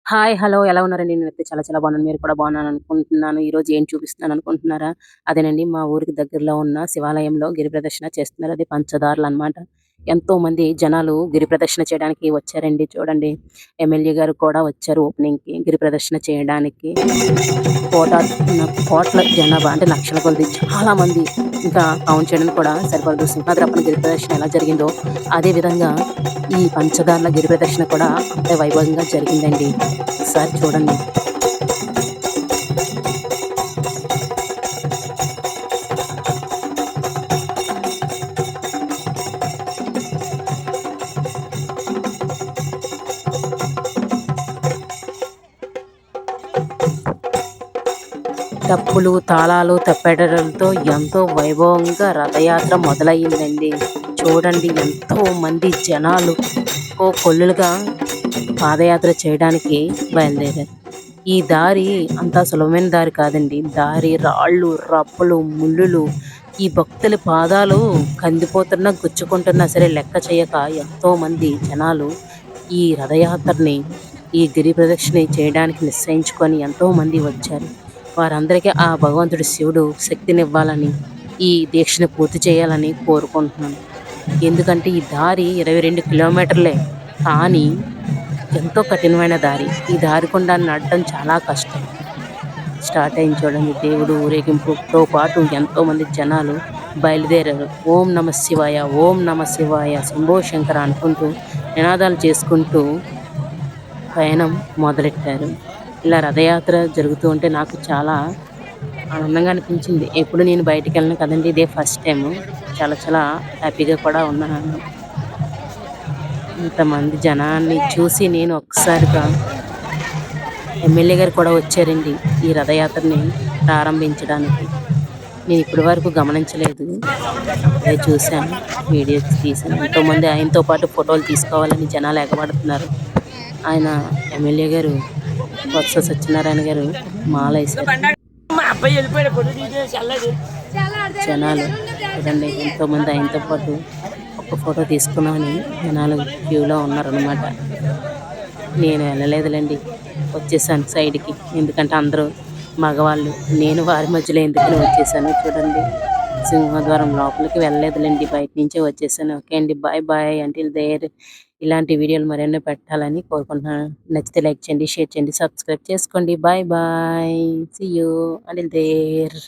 Hi. Hello. ఎలా ఉన్నారండి? నేనైతే చాలా చాలా బాగున్నాను. మీరు కూడా బాగున్నారనుకుంటున్నాను. ఈరోజు ఏం చూపిస్తున్నాననుకుంటున్నారా? అదేనండి మా ఊరికి దగ్గరలో ఉన్న శివాలయంలో గిరి ప్రదక్షిణ చేస్తున్నారు. అది పంచదారులనమాట. ఎంతోమంది జనాలు గిరి ప్రదక్షిణ చేయడానికి వచ్చారండి. చూడండి ఎమ్మెల్యే గారు కూడా వచ్చారు ఓపెనింగ్‌కి గిరి ప్రదక్షిణ చేయడానికి. కోటాను కోట్ల జనాభా అంటే లక్షల కొలది చాలా మంది. ఇంకా కౌంట్ చేయడానికి కూడా సరిపడదు. సింహాద్రి గిరి ప్రదక్షిణ ఎలా జరిగిందో అదే విధంగా ఈ పంచదార్ల గిరి ప్రదక్షిణ కూడా అంతే వైభవంగా జరిగిందండి. ఒకసారి చూడండి. డప్పులు, తాళాలు, తప్పెటలతో ఎంతో వైభవంగా రథయాత్ర మొదలయ్యిందండి. చూడండి ఎంతో మంది జనాలు కొల్లులుగా పాదయాత్ర చేయడానికి బయలుదేరారు. ఈ దారి అంత సులభమైన దారి కాదండి. దారి రాళ్ళు, రప్పలు, ముళ్ళులు, ఈ భక్తుల పాదాలు కందిపోతున్నా, గుచ్చుకుంటున్నా సరే లెక్క చేయక ఎంతోమంది జనాలు ఈ రథయాత్రని, ఈ గిరి ప్రదక్షిణ చేయడానికి నిశ్చయించుకొని ఎంతోమంది వచ్చారు. వారందరికీ ఆ భగవంతుడు శివుడు శక్తినివ్వాలని, ఈ దీక్షను పూర్తి చేయాలని కోరుకుంటున్నాను. ఎందుకంటే ఈ దారి 22 కిలోమీటర్లే. కానీ ఎంతో కఠినమైన దారి. ఈ దారి గుండా నడడం చాలా కష్టం. స్టార్ట్ అయింది చూడండి. దేవుడు ఊరేగింపుతో పాటు ఎంతోమంది జనాలు బయలుదేరారు. ఓం నమ శివాయ, ఓం నమ శివాయ, శంభో శంకర అనుకుంటూ నినాదాలు చేసుకుంటూ పయనం మొదలెట్టారు. ఇలా రథయాత్ర జరుగుతూ ఉంటే నాకు చాలా ఆనందంగా అనిపించింది. ఎప్పుడు నేను బయటికెళ్ళను కదండీ! ఇదే ఫస్ట్ టైము. చాలా చాలా హ్యాపీగా కూడా ఉన్నాను. ఇంతమంది జనాన్ని చూసి నేను ఒక్కసారిగా ఎమ్మెల్యే గారు కూడా వచ్చారండి ఈ రథయాత్రని ప్రారంభించడానికి. నేను ఇప్పటి వరకు గమనించలేదు. అదే చూశాను. వీడియోస్ తీశాను. ఎంతోమంది ఆయనతో పాటు ఫోటోలు తీసుకోవాలని జనాలు ఎగబడుతున్నారు. ఆయన ఎమ్మెల్యే గారు బొత్స సత్యనారాయణ గారు మాలేశారు. జనాలు చూడండి ఎంతోమంది ఆయనతో పాటు ఒక ఫోటో తీసుకున్నామని జనాలు క్యూలో ఉన్నారనమాట. నేను వెళ్ళలేదులేండి, వచ్చేసాను సైడ్కి. ఎందుకంటే అందరూ మగవాళ్ళు, నేను వారి మధ్యలో ఎందుకని వచ్చేసాను. చూడండి సింహద్వారం లోపలికి వెళ్ళలేదులేండి, బయట నుంచే వచ్చేసాను. ఓకే అండి, బాయ్ బాయ్ అంటిల్ దేర్. ఇలాంటి వీడియోలు మరెన్నో పెట్టాలని కోరుకుంటున్నాను. నచ్చితే లైక్ చేయండి, షేర్ చేయండి, సబ్స్క్రైబ్ చేసుకోండి. Bye bye. See you until there.